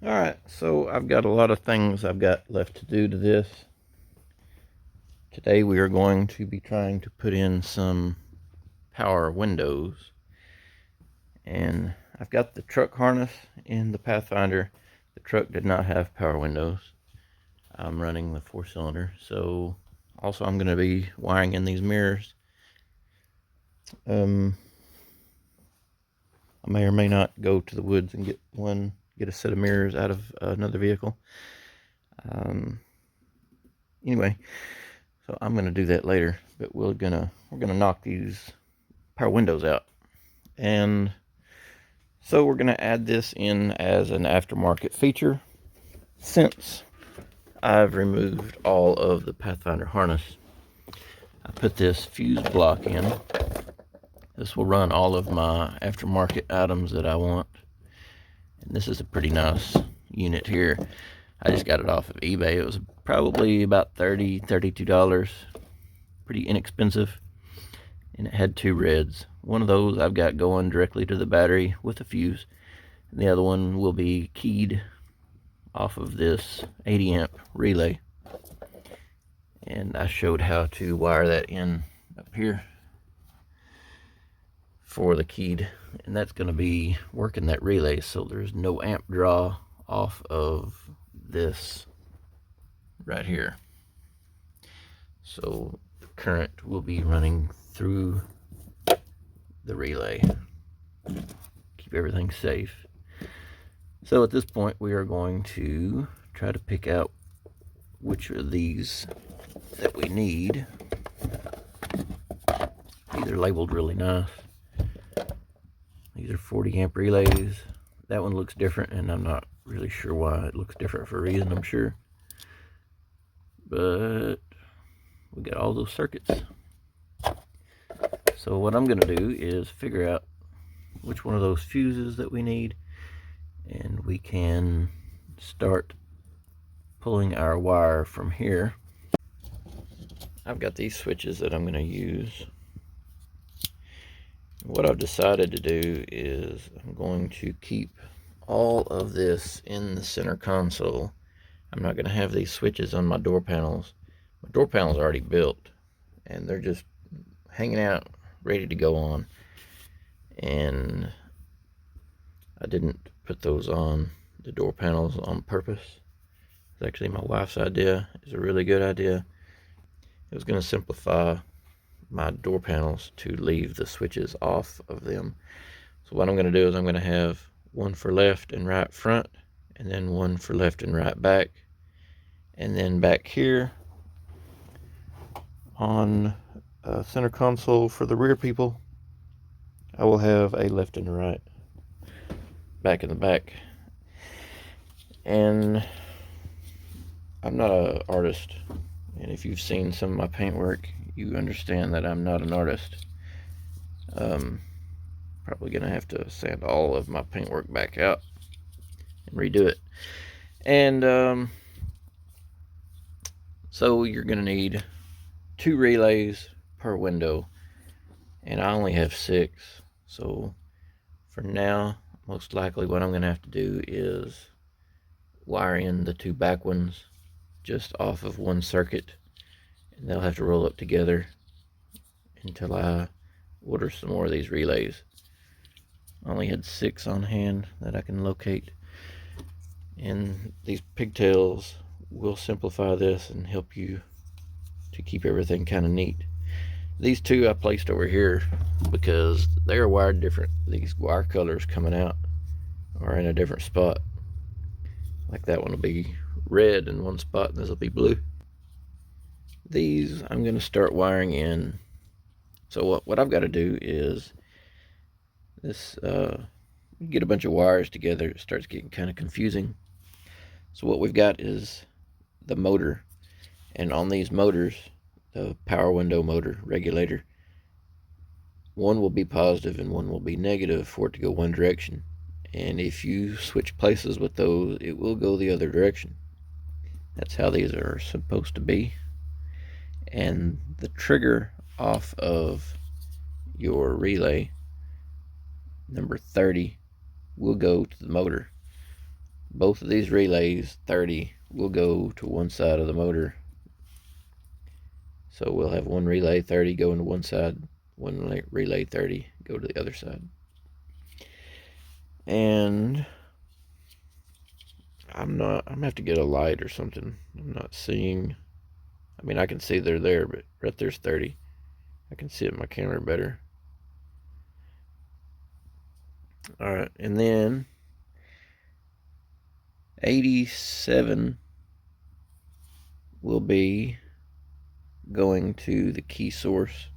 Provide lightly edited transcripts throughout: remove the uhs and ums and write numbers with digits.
Alright, so I've got a lot of things I've got left to do to this. Today we are going to be trying to put in some power windows. And I've got the truck harness in the Pathfinder. The truck did not have power windows. I'm running the 4-cylinder. So also I'm going to be wiring in these mirrors. I may or may not go to the woods and get a set of mirrors out of another vehicle. Anyway, so I'm gonna do that later, but we're gonna knock these power windows out, and so we're gonna add this in as an aftermarket feature. Since I've removed all of the Pathfinder harness, I put this fuse block in. This will run all of my aftermarket items that I want. And this is a pretty nice unit here. I just got it off of eBay. It was probably about $32. Pretty inexpensive. And it had 2 reds. One of those I've got going directly to the battery with a fuse. And the other one will be keyed off of this 80 amp relay. And I showed how to wire that in up here for the keyed, and that's going to be working that relay, so there's no amp draw off of this right here. So the current will be running through the relay. Keep everything safe. So at this point we are going to try to pick out which of these that we need. These are labeled really nice. These are 40 amp relays. That one looks different, and I'm not really sure why. It looks different for a reason, I'm sure. But we got all those circuits. So what I'm going to do is figure out which one of those fuses that we need, and we can start pulling our wire from here. I've got these switches that I'm going to use. What I've decided to do is I'm going to keep all of this in the center console. I'm not going to have these switches on my door panels. My door panels are already built, and they're just hanging out, ready to go on. And I didn't put those on the door panels on purpose. It's actually my wife's idea. It's a really good idea. It was going to simplify my door panels to leave the switches off of them. So what I'm going to do is I'm going to have one for left and right front, and then one for left and right back, and then back here on center console for the rear people, I will have a left and a right, back in the back. And I'm not an artist, and if you've seen some of my paintwork, you understand that I'm not an artist. Probably gonna have to sand all of my paintwork back out and redo it. And so you're gonna need 2 relays per window, and I only have 6. So for now, most likely what I'm gonna have to do is wire in the 2 back ones just off of one circuit, and they'll have to roll up together until I order some more of these relays. I only had 6 on hand that I can locate, and these pigtails will simplify this and help you to keep everything kind of neat. These 2 I placed over here because they are wired different. These wire colors coming out are in a different spot. Like that one will be red in one spot, and this will be blue. These I'm going to start wiring in. So what I've got to do is this, get a bunch of wires together, it starts getting kind of confusing. So what we've got is the motor, and on these motors, the power window motor regulator, one will be positive and one will be negative for it to go one direction. And if you switch places with those, it will go the other direction. That's how these are supposed to be. And the trigger off of your relay, number 30, will go to the motor. both of these relays, 30, will go to one side of the motor. So we'll have one relay 30 go into one side, one relay 30 go to the other side. And I'm gonna have to get a light or something. I'm not seeing, I mean, I can see they're there, but right there's 30. I can see it in my camera better. All right, and then 87 will be going to the key source,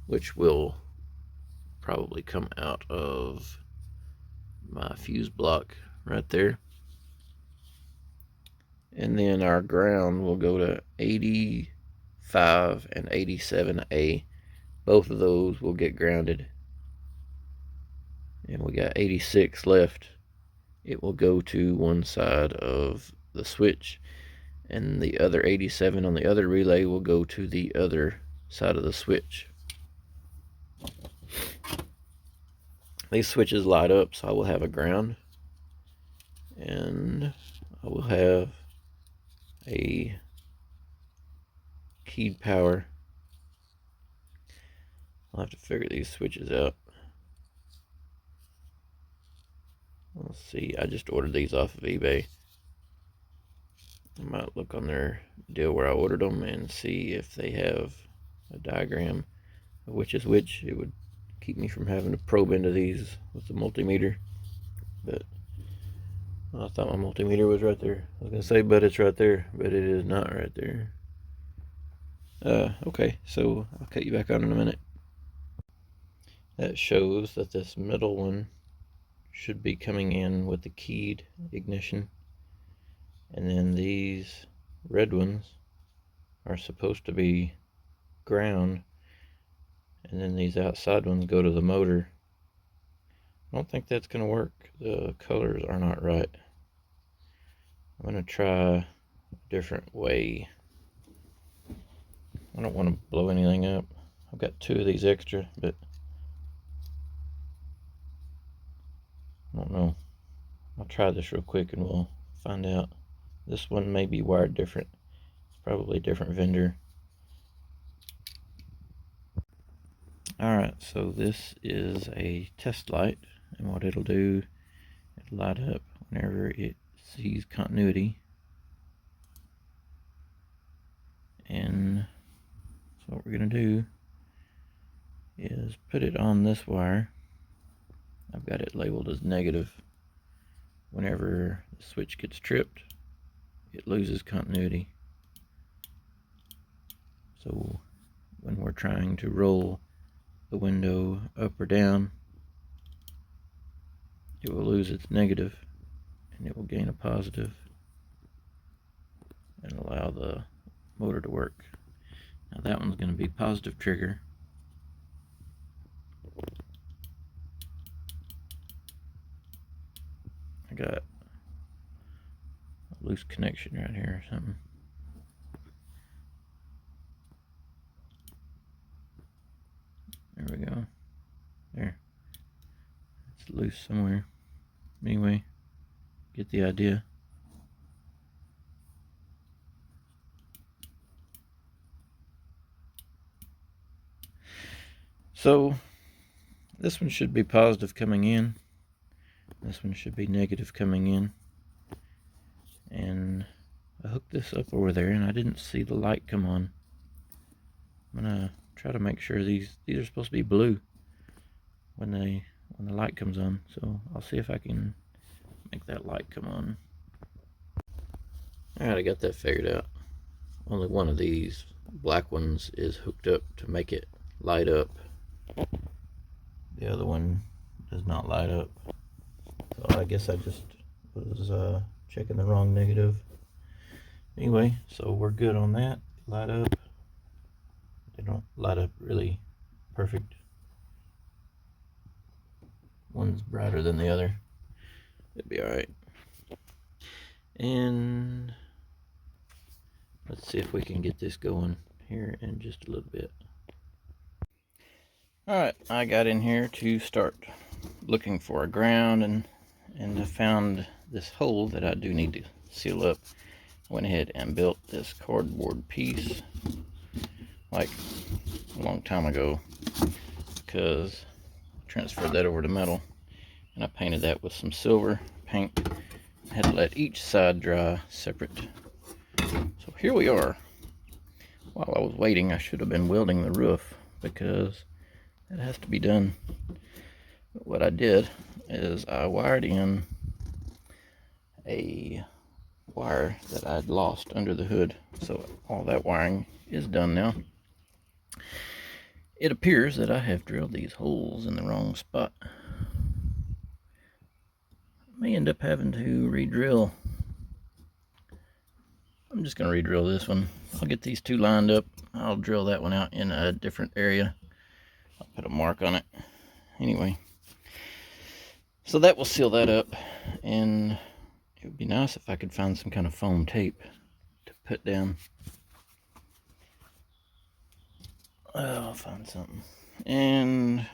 which will probably come out of my fuse block right there. And then our ground will go to 85 and 87A. Both of those will get grounded. And we got 86 left. It will go to one side of the switch, and the other 87 on the other relay will go to the other side of the switch. These switches light up, so I will have a ground, and I will have a keyed power. I'll have to figure these switches out. Let's see, I just ordered these off of eBay. I might look on their deal where I ordered them and see if they have a diagram of which is which. It would keep me from having to probe into these with the multimeter. But I thought my multimeter was right there. I was gonna say, but it's right there, but it is not right there. Okay, so I'll cut you back on in a minute. That shows that this middle one should be coming in with the keyed ignition, and then these red ones are supposed to be ground, and then these outside ones go to the motor. I don't think that's gonna work. The colors are not right. I'm gonna try a different way. I don't want to blow anything up. I've got 2 of these extra, but I don't know. I'll try this real quick and we'll find out. This one may be wired different. It's probably a different vendor. Alright, so this is a test light, and what it'll do, it'll light up whenever it sees continuity. And so what we're going to do is put it on this wire. I've got it labeled as negative. Whenever the switch gets tripped, it loses continuity. So when we're trying to roll the window up or down, it will lose its negative and it will gain a positive and allow the motor to work. Now that one's going to be positive trigger. I got a loose connection right here or something. There we go. There. It's loose somewhere. Anyway, get the idea. So this one should be positive coming in. This one should be negative coming in. And I hooked this up over there and I didn't see the light come on. I'm gonna try to make sure these are supposed to be blue when the light comes on. So I'll see if I can make that light come on. Alright, I got that figured out. Only one of these black ones is hooked up to make it light up. The other one does not light up. So I guess I just was checking the wrong negative. Anyway, so we're good on that. Light up. They don't light up really perfect. One's brighter than the other. It'd be alright. And let's see if we can get this going here in just a little bit. Alright, I got in here to start. looking for a ground and I found this hole that I do need to seal up. I went ahead and built this cardboard piece like a long time ago, because I transferred that over to metal and I painted that with some silver paint. I had to let each side dry separate. So here we are. While I was waiting, I should have been welding the roof, because that has to be done. But what I did is I wired in a wire that I'd lost under the hood. So all that wiring is done now. It appears that I have drilled these holes in the wrong spot. I may end up having to re-drill. I'm just going to re-drill this one. I'll get these two lined up. I'll drill that one out in a different area. I'll put a mark on it. Anyway, so that will seal that up, and it would be nice if I could find some kind of foam tape to put down. I'll find something. And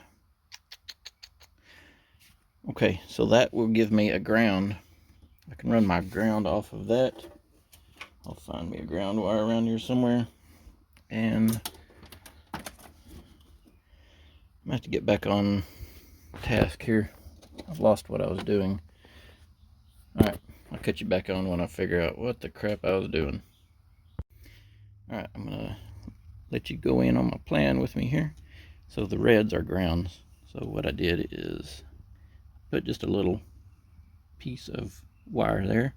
okay, so that will give me a ground. I can run my ground off of that. I'll find me a ground wire around here somewhere, and I'm gonna have to get back on task here. I've lost what I was doing. Alright, I'll catch you back on when I figure out what the crap I was doing. Alright, I'm gonna let you go in on my plan with me here. So the reds are grounds. So what I did is put just a little piece of wire there,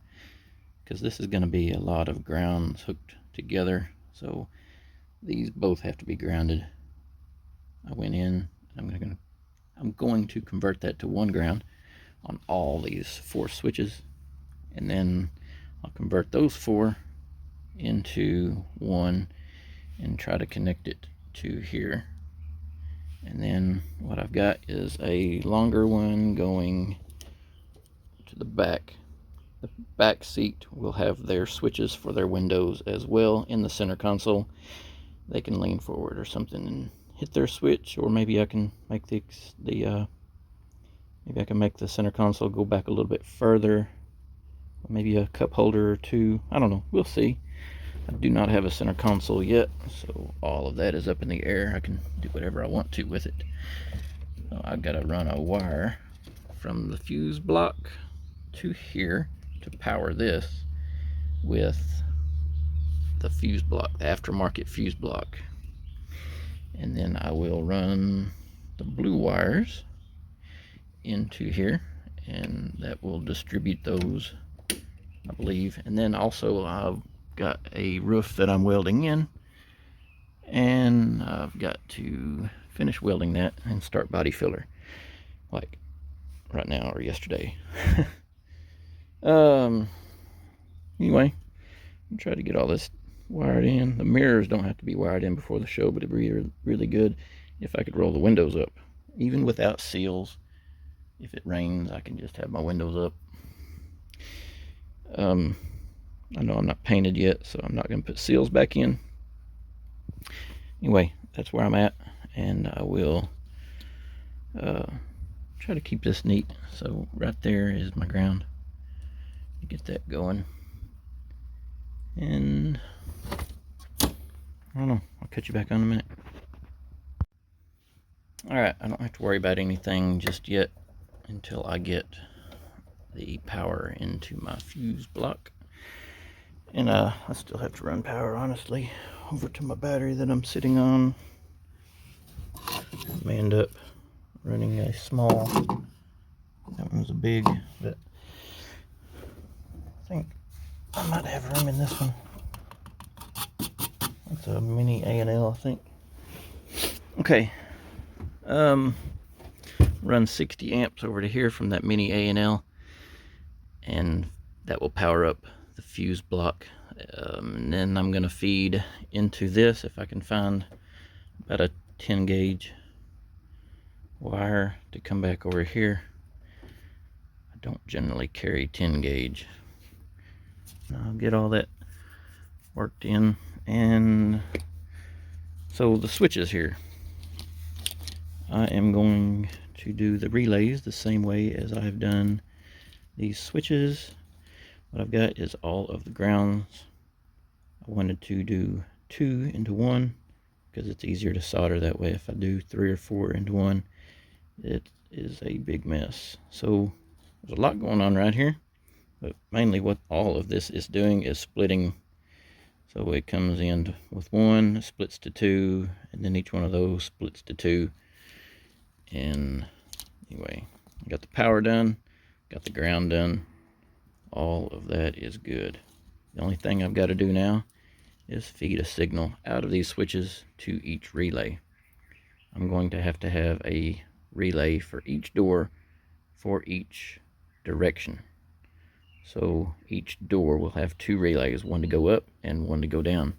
because this is going to be a lot of grounds hooked together. So these both have to be grounded. I went in, and I'm going to convert that to one ground on all these 4 switches, and then I'll convert those 4 into one and try to connect it to here. And then what I've got is a longer one going to the back. The back seat will have their switches for their windows as well in the center console. They can lean forward or something and hit their switch, or maybe I can make maybe I can make the center console go back a little bit further. Maybe a cup holder or two. I don't know. We'll see. I do not have a center console yet, so all of that is up in the air. I can do whatever I want to with it. So I've got to run a wire from the fuse block to here to power this with the fuse block, the aftermarket fuse block. And then I will run the blue wires into here, and that will distribute those, I believe. And then also I've got a roof that I'm welding in, and I've got to finish welding that and start body filler like right now or yesterday. Anyway, I'll try to get all this wired in. The mirrors don't have to be wired in before the show, but it'd be really good if I could roll the windows up, even without seals. If it rains, I can just have my windows up. I know I'm not painted yet, so I'm not going to put seals back in. Anyway, that's where I'm at, and I will try to keep this neat. So right there is my ground. Get that going, and I don't know, I'll catch you back on in a minute. Alright, I don't have to worry about anything just yet until I get the power into my fuse block. And I still have to run power, honestly, over to my battery that I'm sitting on. I may end up running a small, that one's a big, but I think I might have room in this one. It's a mini A&L, I think. Okay, run 60 amps over to here from that mini A&L, and that will power up the fuse block. And then I'm going to feed into this, if I can find about a 10 gauge wire to come back over here. I don't generally carry 10 gauge. I'll get all that worked in. And so the switches here, I am going to do the relays the same way as I've done these switches. What I've got is all of the grounds. I wanted to do 2 into 1 because it's easier to solder that way. If I do 3 or 4 into 1, it is a big mess. So there's a lot going on right here, but mainly what all of this is doing is splitting. So it comes in with 1, splits to 2, and then each one of those splits to 2. And anyway, I got the power done, got the ground done. All of that is good. The only thing I've got to do now is feed a signal out of these switches to each relay. I'm going to have a relay for each door for each direction. So each door will have 2 relays, one to go up and one to go down.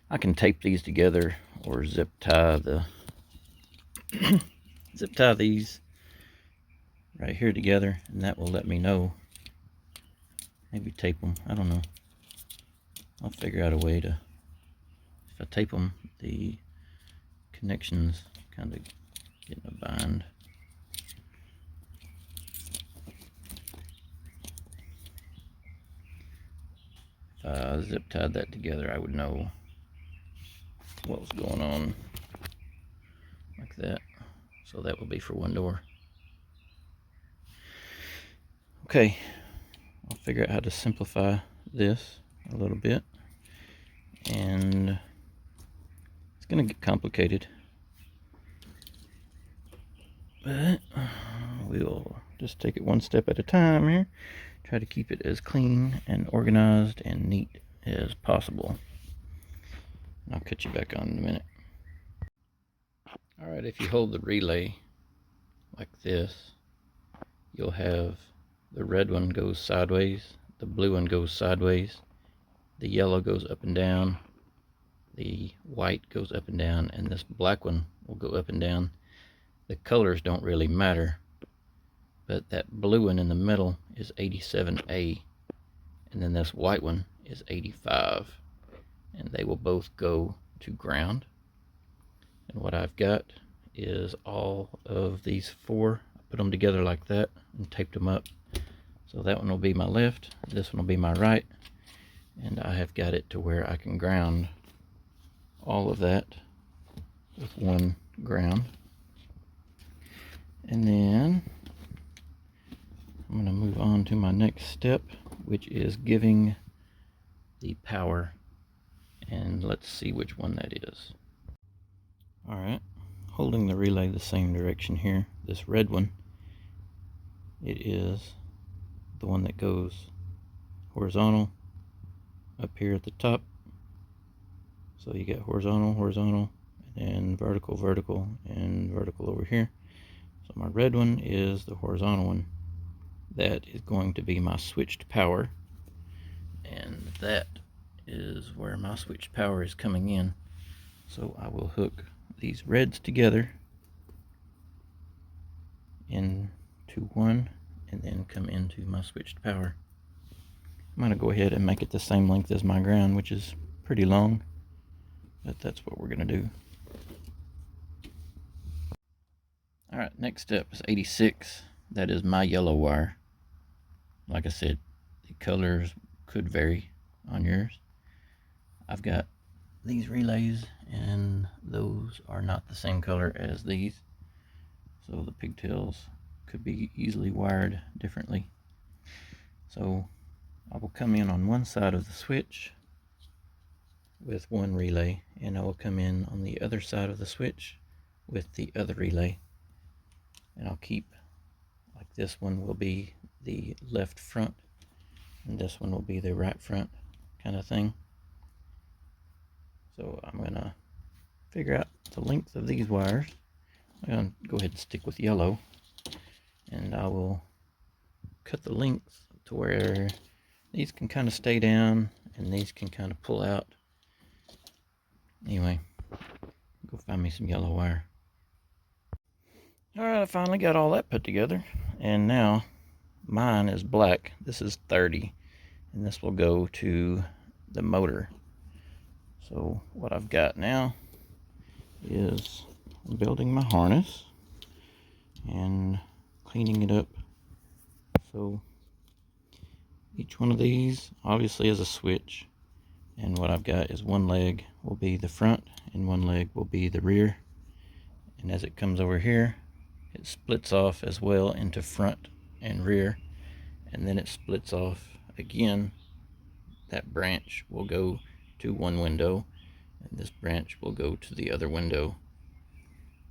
I can tape these together or zip tie these right here together, and that will let me know. Maybe tape them, I don't know. I'll figure out a way to, if I tape them, the connections kind of get in a bind. If I zip tied that together, I would know what was going on, like that. So that will be for one door. Okay, I'll figure out how to simplify this a little bit, and it's gonna get complicated, but we'll just take it one step at a time here. Try to keep it as clean and organized and neat as possible. I'll cut you back on in a minute. Alright, if you hold the relay like this, you'll have the red one goes sideways, the blue one goes sideways, the yellow goes up and down, the white goes up and down, and this black one will go up and down. The colors don't really matter, but that blue one in the middle is 87A, and then this white one is 85, and they will both go to ground. And what I've got is all of these 4. I put them together like that and taped them up. So that one will be my left, this one will be my right, and I have got it to where I can ground all of that with one ground. And then I'm going to move on to my next step, which is giving the power, and let's see which one that is. Alright, holding the relay the same direction here, this red one, it is the one that goes horizontal up here at the top. So you get horizontal, horizontal, and then vertical, vertical, and vertical over here. So my red one is the horizontal one. That is going to be my switched power, and that is where my switched power is coming in. So I will hook these reds together into one and then come into my switched power. I'm going to go ahead and make it the same length as my ground, which is pretty long, but that's what we're going to do. Alright, next step is 86. That is my yellow wire. Like I said, the colors could vary on yours. I've got these relays, and those are not the same color as these, so the pigtails could be easily wired differently. So I will come in on one side of the switch with one relay, and I will come in on the other side of the switch with the other relay, and I'll keep, like, this one will be the left front and this one will be the right front, kind of thing. So I'm gonna figure out the length of these wires. I'm gonna go ahead and stick with yellow, and I will cut the length to where these can kind of stay down and these can kind of pull out. Anyway, go find me some yellow wire. Alright, I finally got all that put together, and now mine is black. This is 30, and this will go to the motor. So what I've got now is building my harness and cleaning it up. So each one of these obviously is a switch, and what I've got is one leg will be the front and one leg will be the rear, and as it comes over here it splits off as well into front and rear, and then it splits off again. That branch will go to one window and this branch will go to the other window,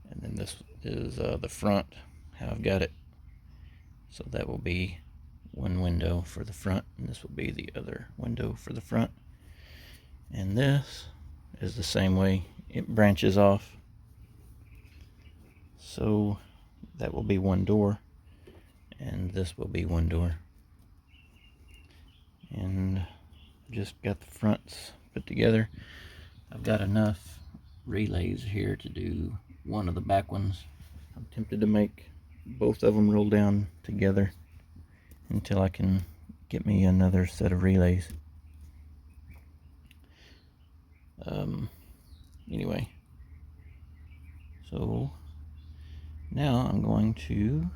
and then this is the front, how I've got it. So that will be one window for the front, and this will be the other window for the front. And this is the same way, it branches off. So that will be one door, and this will be one door. And just got the fronts put together. I've got enough relays here to do one of the back ones. I'm tempted to make both of them roll down together until I can get me another set of relays. Anyway, so now I'm going to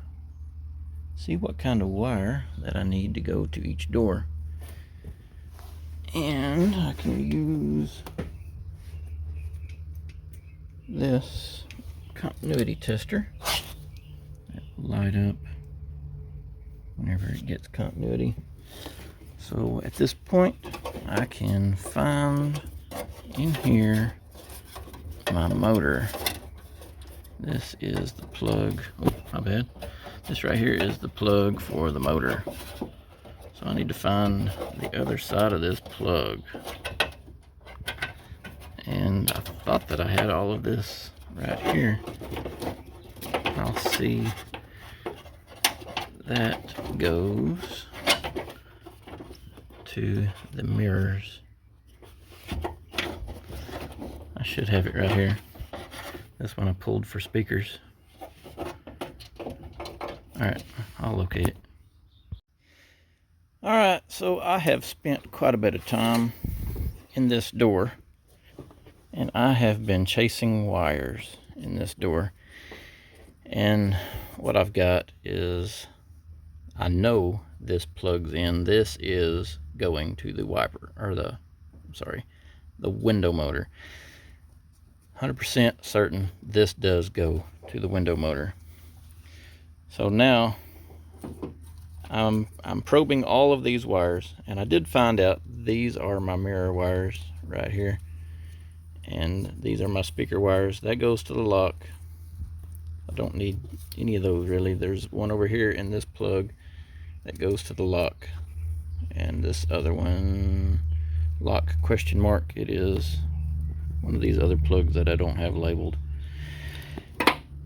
see what kind of wire that I need to go to each door, and I can use this continuity tester that will light up whenever it gets continuity. So at this point I can find in here my motor. This is the plug. Oh, my bad. This right here is the plug for the motor. So I need to find the other side of this plug. And I thought that I had all of this right here. I'll see. That goes to the mirrors. I should have it right here. This one I pulled for speakers. Alright, I'll locate it. Alright, so I have spent quite a bit of time in this door, and I have been chasing wires in this door. And what I've got is, I know this plugs in. This is going to the wiper, or the window motor. 100% certain this does go to the window motor. So now I'm probing all of these wires, and I did find out these are my mirror wires right here, and these are my speaker wires. That goes to the lock. I don't need any of those really. There's one over here in this plug that goes to the lock, and this other one, lock question mark, it is one of these other plugs that I don't have labeled.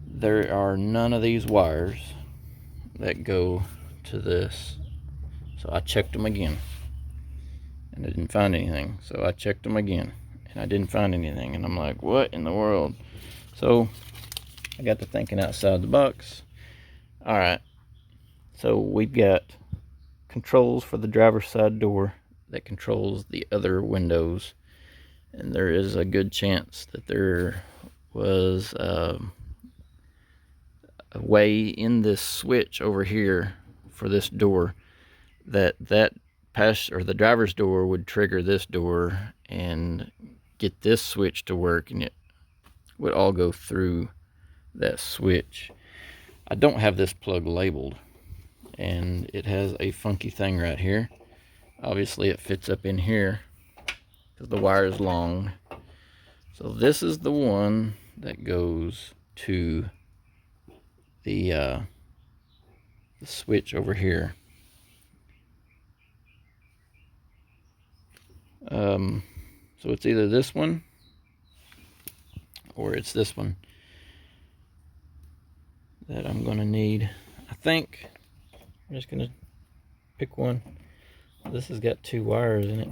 There are none of these wires that go to this. So I checked them again and I didn't find anything. So I checked them again and I didn't find anything, and I'm like, what in the world? So I got to thinking outside the box. All right, so we've got controls for the driver's side door that controls the other windows, and there is a good chance that there was a way in this switch over here for this door that the driver's door would trigger this door and get this switch to work, and it would all go through that switch. I don't have this plug labeled, and it has a funky thing right here. Obviously it fits up in here because the wire is long. So this is the one that goes to the switch over here. So it's either this one or it's this one that I'm gonna need. I think I'm just gonna pick one. This has got two wires in it,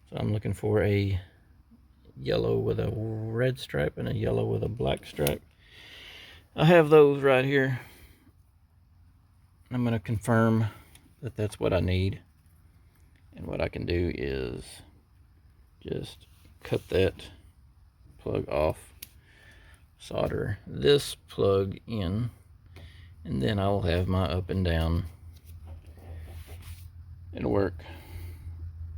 so I'm looking for a yellow with a red stripe and a yellow with a black stripe. I have those right here. I'm going to confirm that that's what I need, and what I can do is just cut that plug off. solder this plug in, and then I'll have my up and down. It'll work.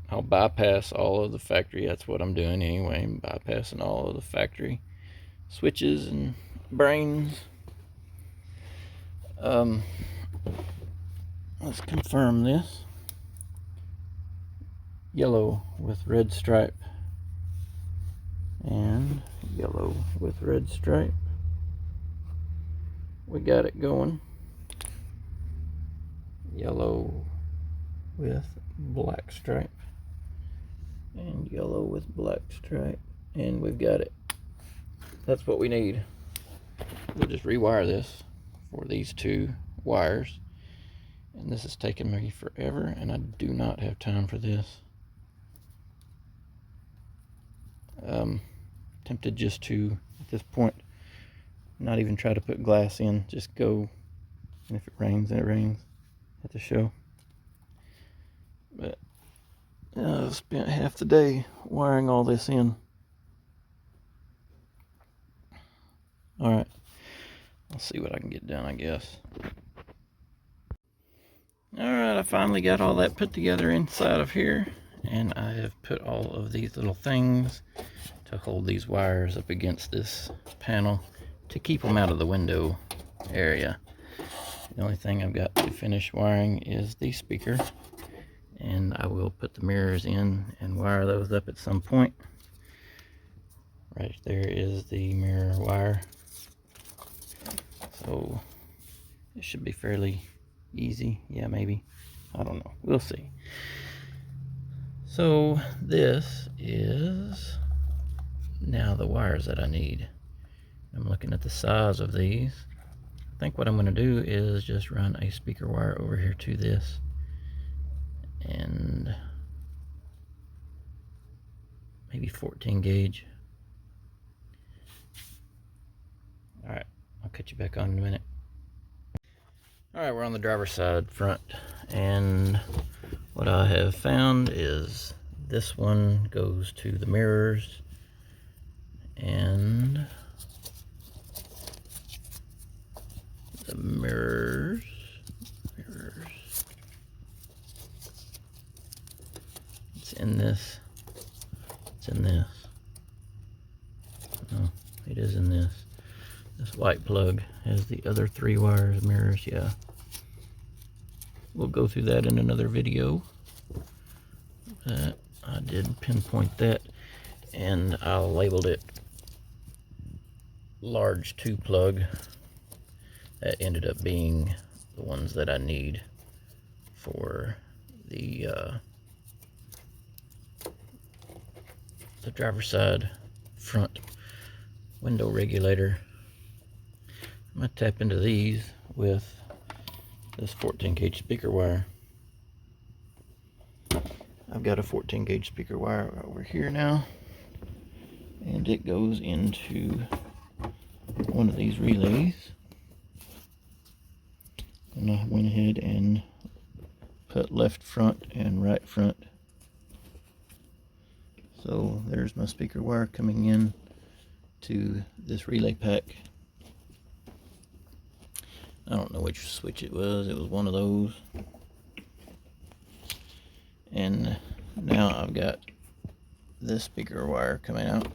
I'll bypass all of the factory. That's what I'm doing anyway. I'm bypassing all of the factory switches and brains. Let's confirm this. Yellow with red stripe and yellow with red stripe. We got it going. Yellow with black stripe and yellow with black stripe, and we've got it. That's what we need. We'll just rewire this for these two wires, and this is taking me forever, and I do not have time for this. Tempted just to, at this point, not even try to put glass in, just go, and if it rains, then it rains at the show. But I spent half the day wiring all this in. Alright, I'll see what I can get done, I guess. Alright, I finally got all that put together inside of here, and I have put all of these little things to hold these wires up against this panel to keep them out of the window area. The only thing I've got to finish wiring is the speaker, and I will put the mirrors in and wire those up at some point. Right there is the mirror wire, so it should be fairly easy. Yeah, maybe, I don't know, we'll see. So this is now the wires that I need. I'm looking at the size of these. I think what I'm going to do is just run a speaker wire over here to this, and maybe 14 gauge. Alright, I'll catch you back on in a minute. Alright, we're on the driver's side front, and what I have found is this one goes to the mirrors, and the mirrors. It's in this. It's in this. No, it is in this. This white plug has the other 3 wires, mirrors, yeah. We'll go through that in another video. I did pinpoint that, and I labeled it large 2 plug. That ended up being the ones that I need for the driver's side front window regulator. I'm going to tap into these with this 14 gauge speaker wire. I've got a 14 gauge speaker wire over here now, and it goes into one of these relays. And I went ahead and put left front and right front. So there's my speaker wire coming in to this relay pack. I don't know which switch it was. It was one of those. And now I've got this speaker wire coming out,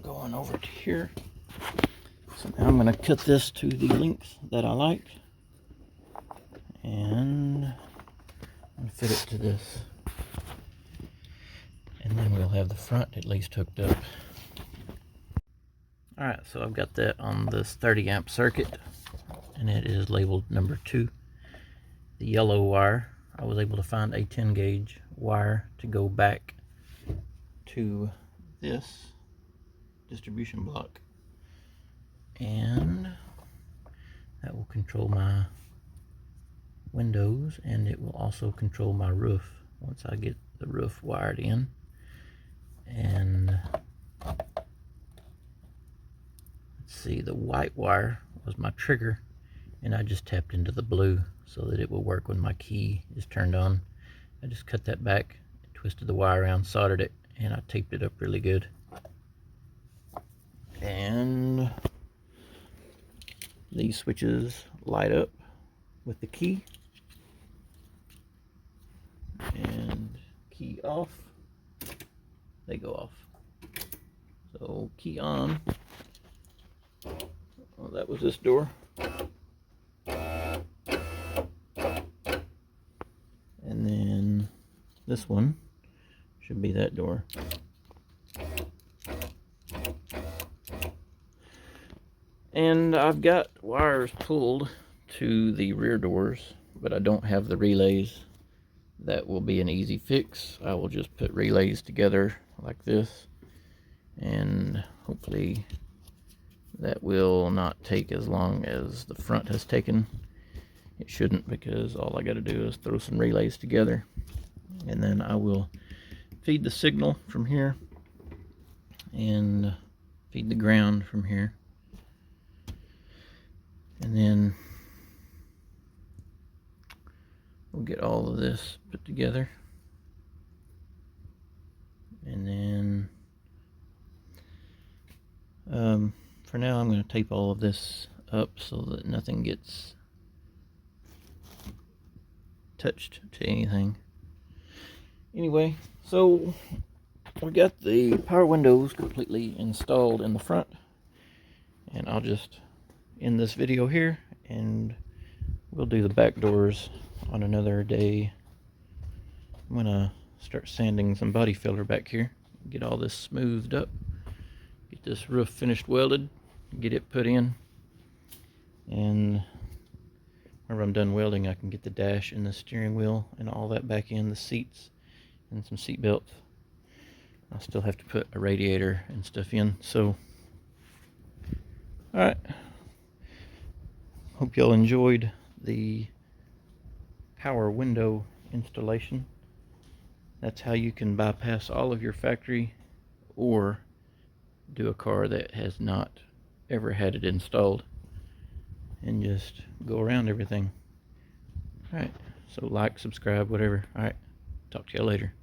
going over to here. So now I'm going to cut this to the length that I like, and I'm going to fit it to this. And then we'll have the front at least hooked up. Alright, so I've got that on this 30 amp circuit, and it is labeled number 2. The yellow wire, I was able to find a 10 gauge wire to go back to this distribution block, and that will control my windows, and it will also control my roof once I get the roof wired in. And let's see, the white wire was my trigger, and I just tapped into the blue so that it will work when my key is turned on. I just cut that back, twisted the wire around, soldered it, and I taped it up really good. And These switches light up with the key, and key off, they go off. So key on, well, that was this door. And then this one should be that door. And I've got wires pulled to the rear doors, but I don't have the relays. That will be an easy fix. I will just put relays together like this, and hopefully that will not take as long as the front has taken. It shouldn't, because all I got to do is throw some relays together, and then I will feed the signal from here and feed the ground from here, and then we'll get all of this put together. And then for now I'm going to tape all of this up so that nothing gets touched to anything. Anyway, so we got the power windows completely installed in the front, and I'll just end this video here, and we'll do the back doors on another day. I'm gonna start sanding some body filler back here, get all this smoothed up, get this roof finished welded, get it put in, and whenever I'm done welding, I can get the dash and the steering wheel and all that back in, the seats and some seat belts. I'll still have to put a radiator and stuff in. So alright, hope y'all enjoyed the power window installation. That's how you can bypass all of your factory, or do a car that has not ever had it installed, and just go around everything. Alright, so like, subscribe, whatever. Alright, talk to you later.